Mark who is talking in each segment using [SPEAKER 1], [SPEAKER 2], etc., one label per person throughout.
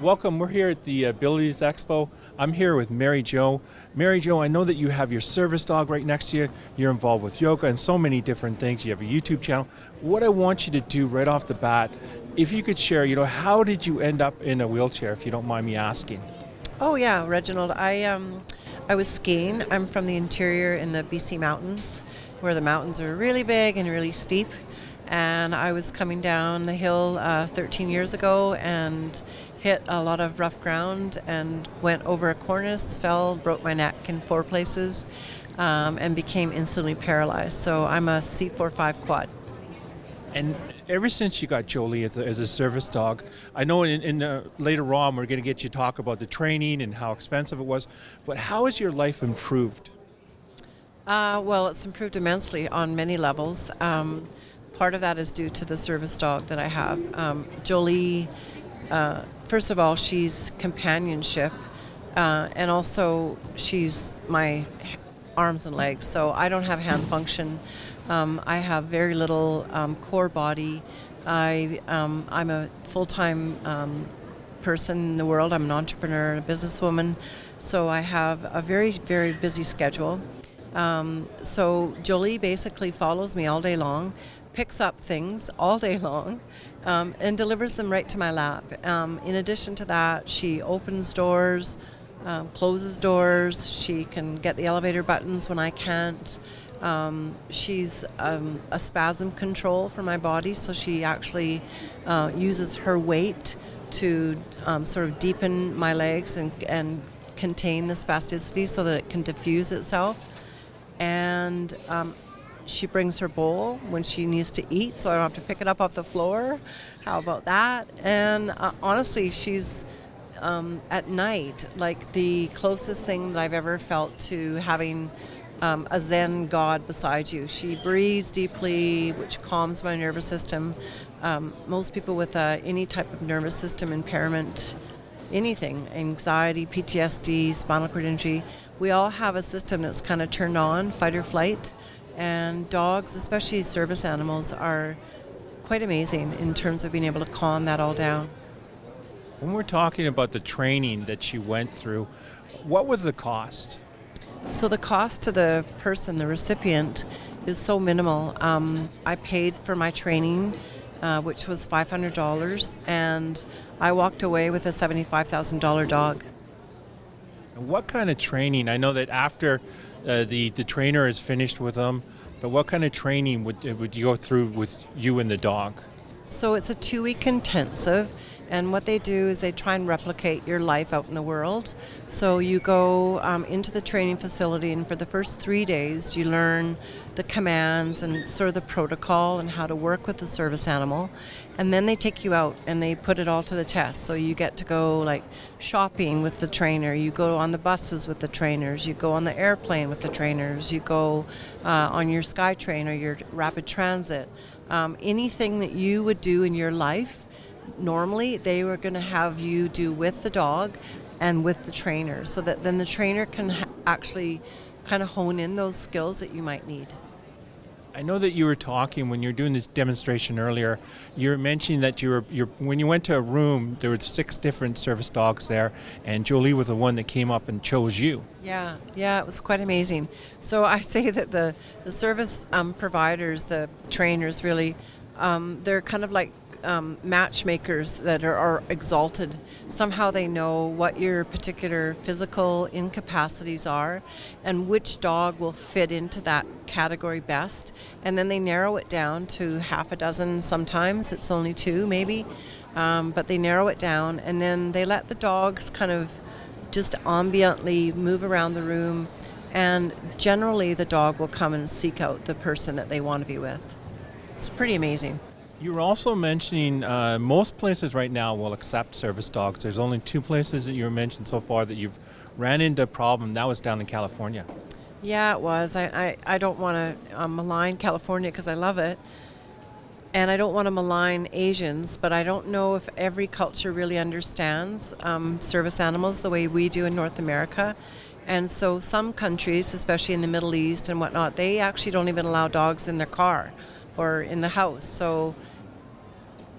[SPEAKER 1] Welcome. We're here at the Abilities Expo. I'm here with Mary Jo. Mary Jo, I know that you have your service dog right next to you. You're involved with yoga and so many different things. You have a YouTube channel. What I want you to do right off the bat, if you could share, how did you end up in a wheelchair, if you don't mind me asking?
[SPEAKER 2] Oh yeah, Reginald. I was skiing. I'm from the interior in the BC mountains, where the mountains are really big and really steep. And I was coming down the hill 13 years ago and hit a lot of rough ground and went over a cornice, fell, broke my neck in 4 places, and became instantly paralyzed. So I'm a C4-5 quad.
[SPEAKER 1] And ever since you got Jolie as a service dog, I know in later on we're going to get you to talk about the training and how expensive it was, but how has your life improved?
[SPEAKER 2] Well, it's improved immensely on many levels. Part of that is due to the service dog that I have. Jolie, first of all, she's companionship, and also she's my arms and legs, so I don't have hand function. I have very little core body. I'm a full-time person in the world. I'm an entrepreneur, a businesswoman, so I have a very, very busy schedule. So Jolie basically follows me all day long, picks up things all day long, and delivers them right to my lap. In addition to that, she opens doors, closes doors. She can get the elevator buttons when I can't. She's a spasm control for my body, so she actually uses her weight to sort of deepen my legs and contain the spasticity so that it can diffuse itself. And she brings her bowl when she needs to eat, so I don't have to pick it up off the floor. How about that? And honestly, she's at night like the closest thing that I've ever felt to having a Zen god beside you. She breathes deeply, which calms my nervous system. Most people with any type of nervous system impairment, anything, anxiety, PTSD, spinal cord injury, we all have a system that's kind of turned on, fight or flight. And dogs, especially service animals, are quite amazing in terms of being able to calm that all down.
[SPEAKER 1] When we're talking about the training that she went through, what was the cost?
[SPEAKER 2] So the cost to the person, the recipient, is so minimal. I paid for my training, which was $500, and I walked away with a $75,000 dog.
[SPEAKER 1] And what kind of training? I know that after the trainer is finished with them, but what kind of training would you go through with you and the dog?
[SPEAKER 2] So it's a 2-week intensive, and what they do is they try and replicate your life out in the world. So you go into the training facility, and for the first 3 days you learn the commands and sort of the protocol and how to work with the service animal. And then they take you out and they put it all to the test. So you get to go like shopping with the trainer, you go on the buses with the trainers, you go on the airplane with the trainers, you go on your SkyTrain or your rapid transit. Anything that you would do in your life, normally they were going to have you do with the dog and with the trainer, so that then the trainer can actually kind of hone in those skills that you might need.
[SPEAKER 1] I know that you were talking when you were doing this demonstration earlier. You were mentioning that when you went to a room, there were 6 different service dogs there, and Jolie was the one that came up and chose you.
[SPEAKER 2] Yeah, it was quite amazing. So I say that the service providers, the trainers, really, they're kind of like matchmakers that are exalted. Somehow they know what your particular physical incapacities are and which dog will fit into that category best, and then they narrow it down to half a dozen. Sometimes it's only 2 maybe, but they narrow it down, and then they let the dogs kind of just ambiently move around the room, and generally the dog will come and seek out the person that they want to be with. It's pretty amazing.
[SPEAKER 1] You were also mentioning most places right now will accept service dogs. There's only 2 places that you mentioned so far that you've ran into a problem. That was down in California.
[SPEAKER 2] Yeah, it was. I don't want to malign California because I love it. And I don't want to malign Asians, but I don't know if every culture really understands service animals the way we do in North America. And so some countries, especially in the Middle East and whatnot, they actually don't even allow dogs in their car or in the house. So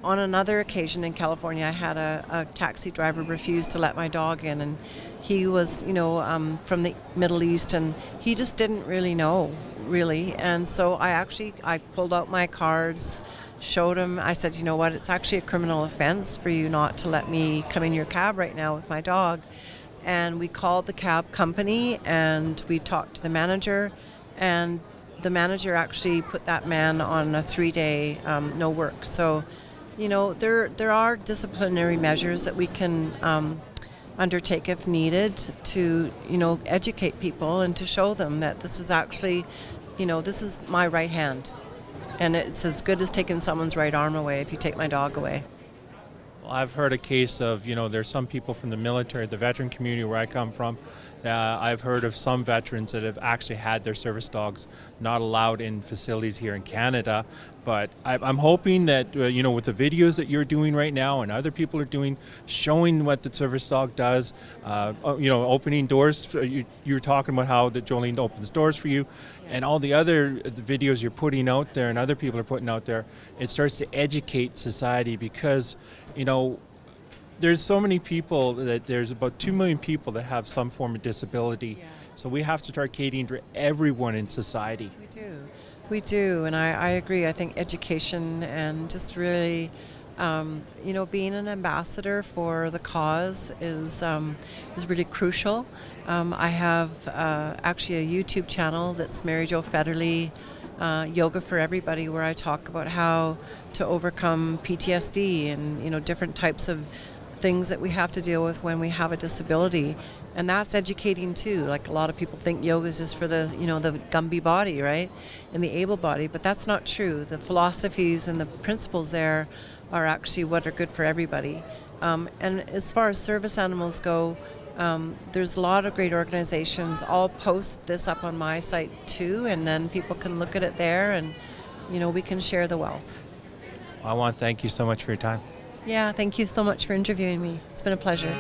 [SPEAKER 2] on another occasion in California, I had a taxi driver refuse to let my dog in, and he was, from the Middle East, and he just didn't really know, really. And so I pulled out my cards, showed him. I said, you know what, it's actually a criminal offense for you not to let me come in your cab right now with my dog. And we called the cab company, and we talked to the manager, and the manager actually put that man on a 3-day no work. So, there are disciplinary measures that we can undertake if needed to, educate people and to show them that this is actually, this is my right hand. And it's as good as taking someone's right arm away if you take my dog away.
[SPEAKER 1] Well, I've heard a case of, there's some people from the military, the veteran community where I come from. I've heard of some veterans that have actually had their service dogs not allowed in facilities here in Canada. But I'm hoping that, with the videos that you're doing right now and other people are doing, showing what the service dog does, opening doors. You're talking about how that Jolene opens doors for you, and all the other videos you're putting out there and other people are putting out there. It starts to educate society because, there's so many people that there's about 2 million people that have some form of disability.
[SPEAKER 2] Yeah.
[SPEAKER 1] So we have to start catering to everyone in society.
[SPEAKER 2] We do, and I agree. I think education and just really, being an ambassador for the cause is really crucial. I have actually a YouTube channel that's Mary Jo Fetterly, Yoga for Everybody, where I talk about how to overcome PTSD and different types of things that we have to deal with when we have a disability. And that's educating too. Like, a lot of people think yoga is just for the the Gumby body, right, and the able body, but that's not true. The philosophies and the principles there are actually what are good for everybody. And as far as service animals go, there's a lot of great organizations. I'll post this up on my site too, and then people can look at it there, and we can share the wealth.
[SPEAKER 1] I want to thank you so much for your time.
[SPEAKER 2] Yeah, thank you so much for interviewing me. It's been a pleasure.